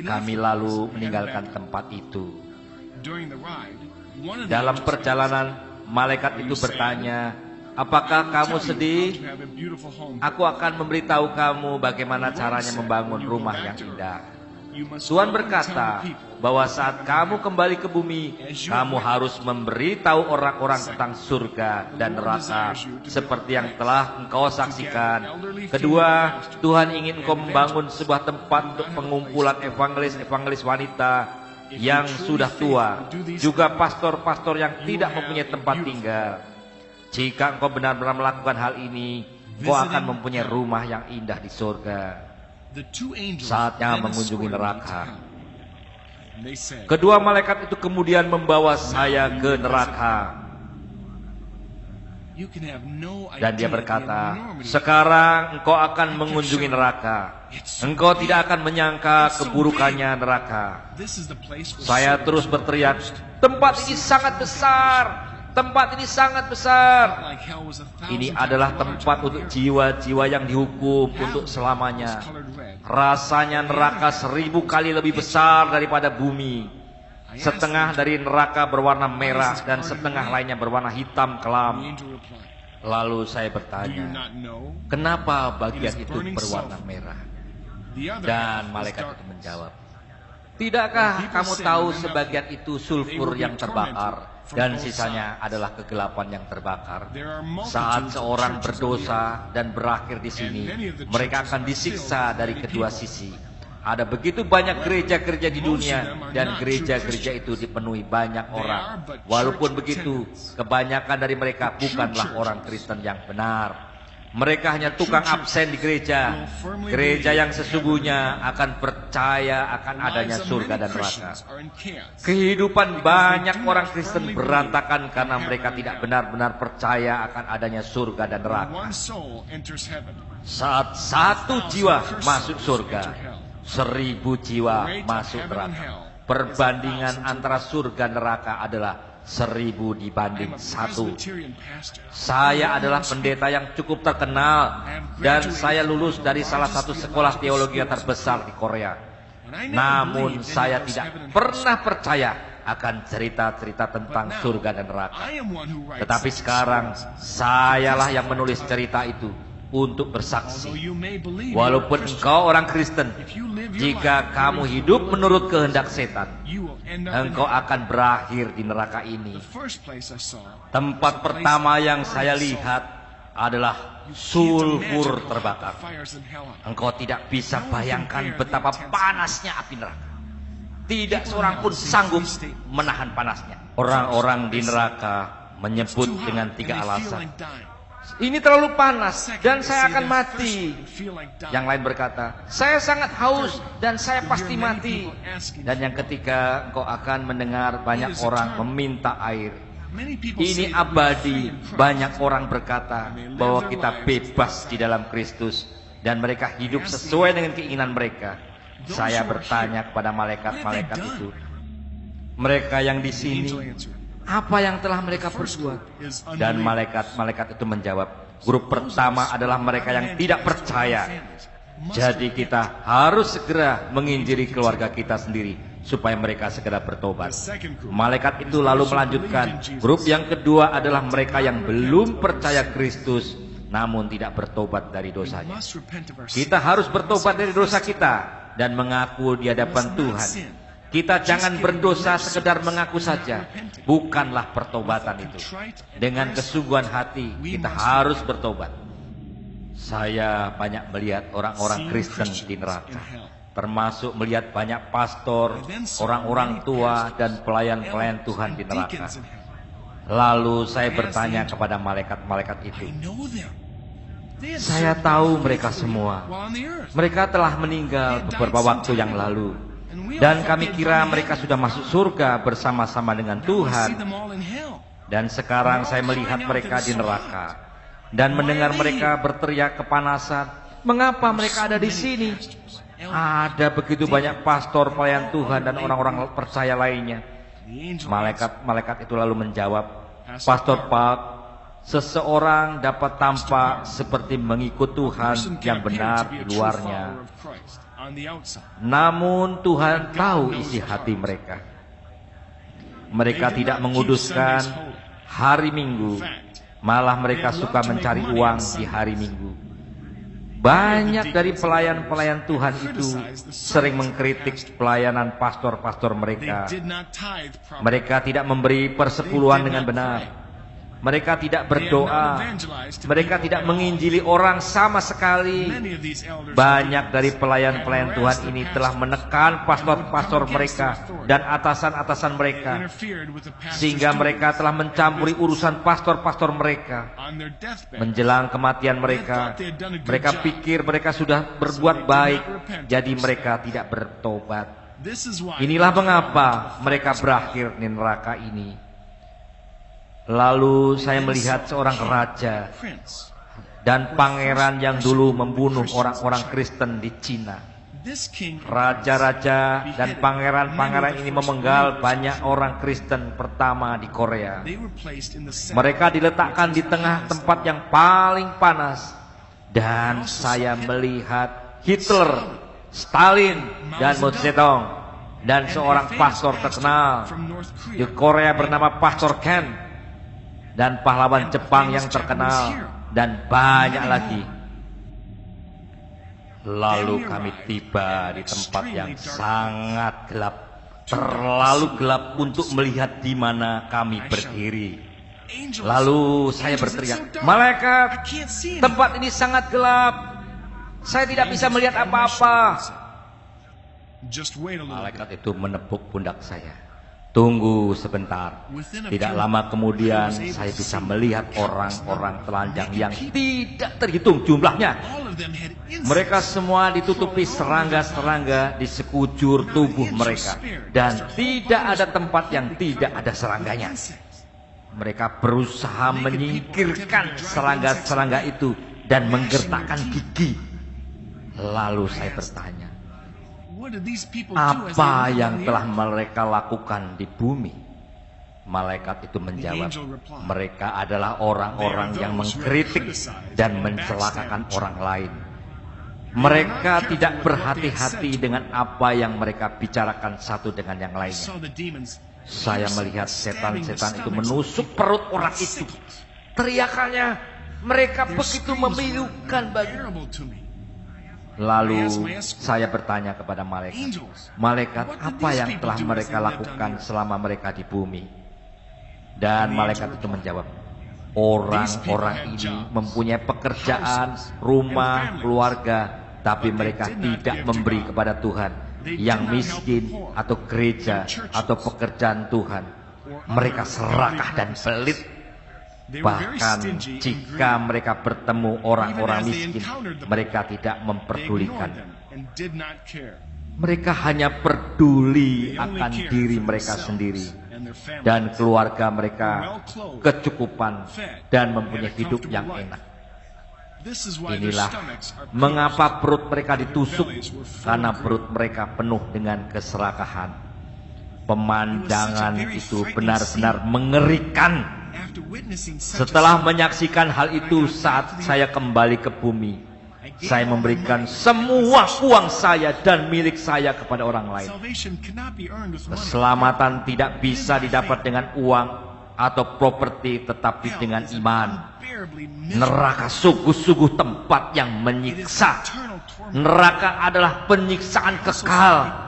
Kami lalu meninggalkan tempat itu. Dalam perjalanan, malaikat itu bertanya, "Apakah kamu sedih? Aku akan memberitahu kamu bagaimana caranya membangun rumah yang indah." Tuhan berkata bahwa saat kamu kembali ke bumi, kamu harus memberitahu orang-orang tentang surga dan neraka seperti yang telah engkau saksikan. Kedua, Tuhan ingin engkau membangun sebuah tempat untuk pengumpulan evangelis-evangelis wanita yang sudah tua, juga pastor-pastor yang tidak mempunyai tempat tinggal. Jika engkau benar-benar melakukan hal ini, engkau akan mempunyai rumah yang indah di surga. Saatnya mengunjungi neraka. Kedua malaikat itu kemudian membawa saya ke neraka. Dan dia berkata, "Sekarang engkau akan mengunjungi neraka. Engkau tidak akan menyangka keburukannya neraka." Saya terus berteriak, "Tempat ini sangat besar. Tempat ini sangat besar. Ini adalah tempat untuk jiwa-jiwa yang dihukum untuk selamanya. Rasanya neraka 1000 kali lebih besar daripada bumi. Setengah dari neraka berwarna merah dan setengah lainnya berwarna hitam kelam." Lalu saya bertanya, "Kenapa bagian itu berwarna merah?" Dan malaikat itu menjawab, "Tidakkah kamu tahu sebagian itu sulfur yang terbakar dan sisanya adalah kegelapan yang terbakar? Saat seorang berdosa dan berakhir di sini, mereka akan disiksa dari kedua sisi. Ada begitu banyak gereja-gereja di dunia dan gereja-gereja itu dipenuhi banyak orang. Walaupun begitu, kebanyakan dari mereka bukanlah orang Kristen yang benar. Mereka hanya tukang absen di gereja. Gereja yang sesungguhnya akan percaya akan adanya surga dan neraka. Kehidupan banyak orang Kristen berantakan karena mereka tidak benar-benar percaya akan adanya surga dan neraka. Saat 1 jiwa masuk surga, 1000 jiwa masuk neraka. Perbandingan antara surga dan neraka adalah 1000 dibanding 1. Saya adalah pendeta yang cukup terkenal dan saya lulus dari salah satu sekolah teologi yang terbesar di Korea. Namun saya tidak pernah percaya akan cerita-cerita tentang surga dan neraka. Tetapi sekarang sayalah yang menulis cerita itu untuk bersaksi. Walaupun engkau orang Kristen, jika kamu hidup menurut kehendak setan, engkau akan berakhir di neraka ini. Tempat pertama yang saya lihat adalah sulfur terbakar. Engkau tidak bisa bayangkan betapa panasnya api neraka. Tidak seorang pun sanggup menahan panasnya. Orang-orang di neraka menyebut dengan 3 alasan. "Ini terlalu panas dan saya akan mati." Yang lain berkata, "Saya sangat haus dan saya pasti mati." Dan yang ketiga, engkau akan mendengar banyak orang meminta air. Ini abadi. Banyak orang berkata bahwa kita bebas di dalam Kristus dan mereka hidup sesuai dengan keinginan mereka. Saya bertanya kepada malaikat-malaikat itu, "Mereka yang di sini, apa yang telah mereka perbuat?" Dan malaikat-malaikat itu menjawab, "Grup pertama adalah mereka yang tidak percaya. Jadi kita harus segera menginjili keluarga kita sendiri supaya mereka segera bertobat." Malaikat itu lalu melanjutkan, "Grup yang kedua adalah mereka yang belum percaya Kristus namun tidak bertobat dari dosanya. Kita harus bertobat dari dosa kita dan mengaku di hadapan Tuhan. Kita jangan berdosa sekedar mengaku saja. Bukanlah pertobatan itu. Dengan kesungguhan hati kita harus bertobat." Saya banyak melihat orang-orang Kristen di neraka, termasuk melihat banyak pastor, orang-orang tua dan pelayan-pelayan Tuhan di neraka. Lalu saya bertanya kepada malaikat-malaikat itu, "Saya tahu mereka semua. Mereka telah meninggal beberapa waktu yang lalu. Dan kami kira mereka sudah masuk surga bersama-sama dengan Tuhan. Dan sekarang saya melihat mereka di neraka dan mendengar mereka berteriak kepanasan, 'Mengapa mereka ada di sini?' Ada begitu banyak pastor, pelayan Tuhan dan orang-orang percaya lainnya." Malaikat-malaikat itu lalu menjawab, "Pastor Park, seseorang dapat tampak seperti mengikut Tuhan yang benar di luarnya, Namun Tuhan tahu isi hati mereka. Mereka tidak menguduskan hari Minggu, malah mereka suka mencari uang di hari Minggu. Banyak dari pelayan-pelayan Tuhan itu sering mengkritik pelayanan pastor-pastor mereka. Mereka tidak memberi persepuluhan dengan benar. Mereka tidak berdoa. Mereka tidak menginjili orang sama sekali. Banyak dari pelayan-pelayan Tuhan ini telah menekan pastor-pastor mereka dan atasan-atasan mereka, sehingga mereka telah mencampuri urusan pastor-pastor mereka. Menjelang kematian mereka, mereka pikir mereka sudah berbuat baik, jadi mereka tidak bertobat. Inilah mengapa mereka berakhir di neraka ini. Lalu saya melihat seorang raja dan pangeran yang dulu membunuh orang-orang Kristen di Cina. Raja-raja dan pangeran-pangeran ini memenggal banyak orang Kristen pertama di Korea. Mereka diletakkan di tengah tempat yang paling panas. Dan saya melihat Hitler, Stalin, dan Mao Zedong, dan seorang pastor terkenal di Korea bernama Pastor Ken, dan pahlawan Jepang yang terkenal, dan banyak lagi. Lalu kami tiba di tempat yang sangat gelap, terlalu gelap untuk melihat di mana kami berdiri. Lalu saya berteriak, "Malaikat, tempat ini sangat gelap. Saya tidak bisa melihat apa-apa." Malaikat itu menepuk pundak saya. "Tunggu sebentar." Tidak lama kemudian saya bisa melihat orang-orang telanjang yang tidak terhitung jumlahnya. Mereka semua ditutupi serangga-serangga di sekujur tubuh mereka, dan tidak ada tempat yang tidak ada serangganya. Mereka berusaha menyingkirkan serangga-serangga itu dan menggertakkan gigi. Lalu saya bertanya, apa yang telah mereka lakukan di bumi? Malaikat itu menjawab, mereka adalah orang-orang yang mengkritik dan mencelakakan orang lain. Mereka tidak berhati-hati dengan apa yang mereka bicarakan satu dengan yang lainnya. Saya melihat setan-setan itu menusuk perut orang itu. Teriakannya, mereka begitu memilukan bagiku. Lalu saya bertanya kepada malaikat, "Malaikat, apa yang telah mereka lakukan selama mereka di bumi?" Dan malaikat itu menjawab, "Orang-orang ini mempunyai pekerjaan, rumah, keluarga, tapi mereka tidak memberi kepada Tuhan, yang miskin atau gereja atau pekerjaan Tuhan. Mereka serakah dan pelit. Bahkan jika mereka bertemu orang-orang miskin, mereka tidak memperdulikan. Mereka hanya peduli akan diri mereka sendiri dan keluarga mereka, kecukupan dan mempunyai hidup yang enak. Inilah mengapa perut mereka ditusuk, karena perut mereka penuh dengan keserakahan." Pemandangan itu benar-benar mengerikan. Setelah menyaksikan hal itu, saat saya kembali ke bumi, saya memberikan semua uang saya dan milik saya kepada orang lain. Keselamatan tidak bisa didapat dengan uang atau properti, tetapi dengan iman. Neraka sungguh-sungguh tempat yang menyiksa. Neraka adalah penyiksaan kekal.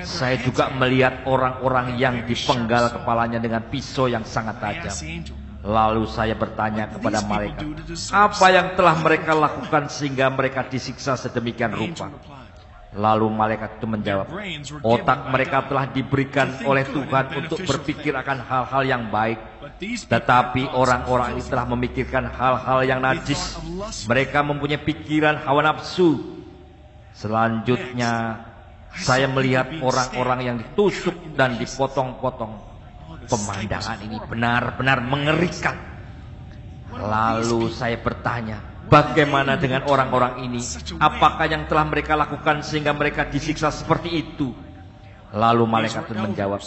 Saya juga melihat orang-orang yang dipenggal kepalanya dengan pisau yang sangat tajam. Lalu saya bertanya kepada malaikat, apa yang telah mereka lakukan sehingga mereka disiksa sedemikian rupa? Lalu malaikat itu menjawab, otak mereka telah diberikan oleh Tuhan untuk berpikir akan hal-hal yang baik, tetapi orang-orang ini telah memikirkan hal-hal yang najis. Mereka mempunyai pikiran hawa nafsu. Selanjutnya saya melihat orang-orang yang ditusuk dan dipotong-potong. Pemandangan ini benar-benar mengerikan. Lalu saya bertanya, bagaimana dengan orang-orang ini? Apakah yang telah mereka lakukan sehingga mereka disiksa seperti itu? Lalu malaikat itu menjawab,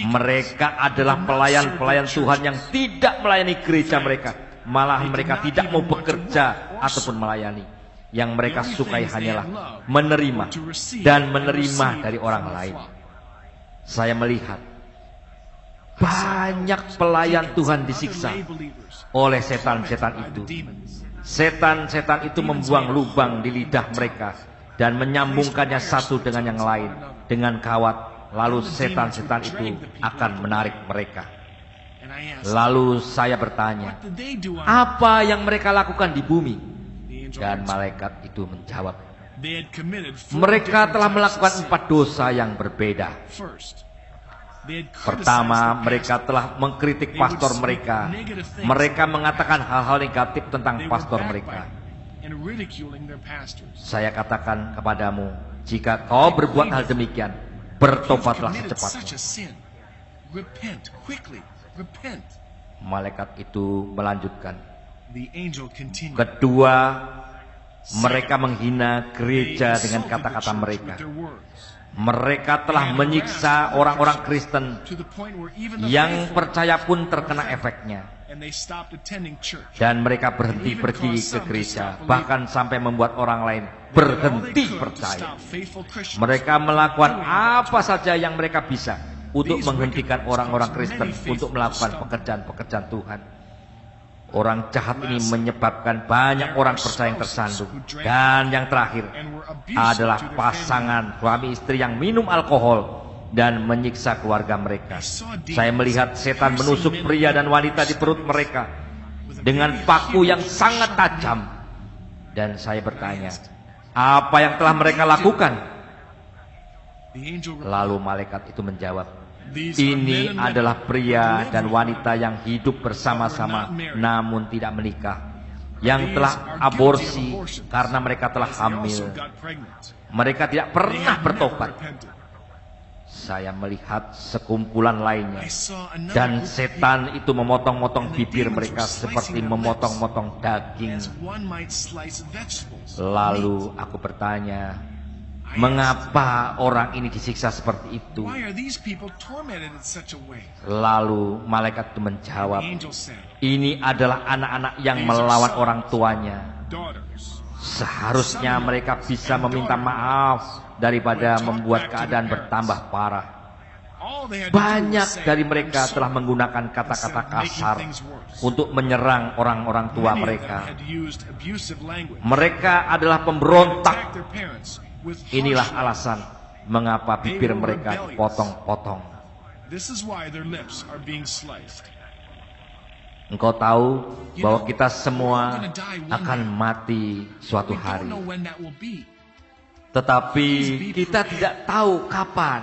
mereka adalah pelayan-pelayan Tuhan yang tidak melayani gereja mereka. Malah mereka tidak mau bekerja ataupun melayani. Yang mereka sukai hanyalah menerima dan menerima dari orang lain. Saya melihat banyak pelayan Tuhan disiksa oleh setan-setan itu. Setan-setan itu membuang lubang di lidah mereka dan menyambungkannya satu dengan yang lain dengan kawat. Lalu setan-setan itu akan menarik mereka. Lalu saya bertanya, apa yang mereka lakukan di bumi? Dan malaikat itu menjawab, mereka telah melakukan 4 dosa yang berbeda. Pertama, mereka telah mengkritik pastor mereka. Mereka mengatakan hal-hal negatif tentang pastor mereka. Saya katakan kepadamu, jika kau berbuat hal demikian, bertobatlah secepatnya. Malaikat itu melanjutkan. Kedua, mereka menghina gereja dengan kata-kata mereka. Mereka telah menyiksa orang-orang Kristen yang percaya pun terkena efeknya. Dan mereka berhenti pergi ke gereja, bahkan sampai membuat orang lain berhenti percaya. Mereka melakukan apa saja yang mereka bisa untuk menghentikan orang-orang Kristen untuk melakukan pekerjaan-pekerjaan Tuhan. Orang jahat ini menyebabkan banyak orang percaya yang tersandung. Dan yang terakhir adalah pasangan suami istri yang minum alkohol dan menyiksa keluarga mereka. Saya melihat setan menusuk pria dan wanita di perut mereka dengan paku yang sangat tajam. Dan saya bertanya, apa yang telah mereka lakukan? Lalu malaikat itu menjawab, ini adalah pria dan wanita yang hidup bersama-sama namun tidak menikah, yang telah aborsi karena mereka telah hamil. Mereka tidak pernah bertobat. Saya melihat sekumpulan lainnya, dan setan itu memotong-motong bibir mereka seperti memotong-motong daging. Lalu aku bertanya, mengapa orang ini disiksa seperti itu? Lalu malaikat itu menjawab, ini adalah anak-anak yang melawan orang tuanya. Seharusnya mereka bisa meminta maaf daripada membuat keadaan bertambah parah. Banyak dari mereka telah menggunakan kata-kata kasar untuk menyerang orang-orang tua mereka. Mereka adalah pemberontak. Inilah alasan mengapa bibir mereka dipotong-potong. Engkau tahu bahwa kita semua akan mati suatu hari. Tetapi kita tidak tahu kapan.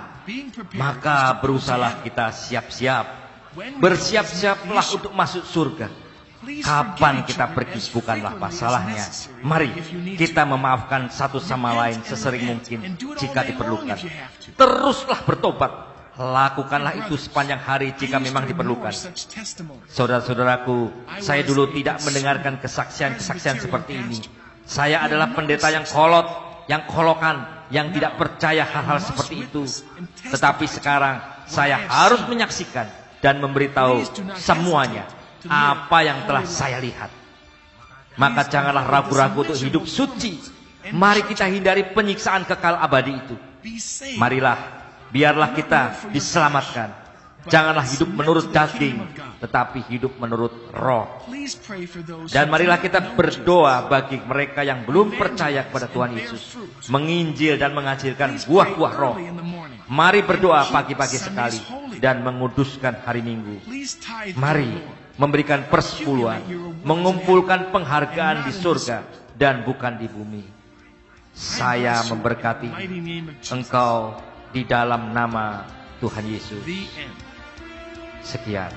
Maka berusahalah kita siap-siap. Bersiap-siaplah untuk masuk surga. Kapan kita pergi bukanlah masalahnya. Mari kita memaafkan satu sama lain sesering mungkin jika diperlukan. Teruslah bertobat. Lakukanlah itu sepanjang hari jika memang diperlukan. Saudara-saudaraku, saya dulu tidak mendengarkan kesaksian-kesaksian seperti ini. Saya adalah pendeta yang kolot, yang kolokan, yang tidak percaya hal-hal seperti itu. Tetapi sekarang saya harus menyaksikan dan memberitahu semuanya apa yang telah saya lihat. Maka janganlah ragu-ragu untuk hidup suci. Mari kita hindari penyiksaan kekal abadi itu. Marilah, biarlah kita diselamatkan. Janganlah hidup menurut daging, tetapi hidup menurut roh. Dan marilah kita berdoa bagi mereka yang belum percaya kepada Tuhan Yesus, menginjil dan mengajarkan buah-buah roh. Mari berdoa pagi-pagi sekali dan menguduskan hari Minggu. Mari memberikan persepuluhan, mengumpulkan penghargaan di surga dan bukan di bumi. Saya memberkati engkau di dalam nama Tuhan Yesus. Sekian.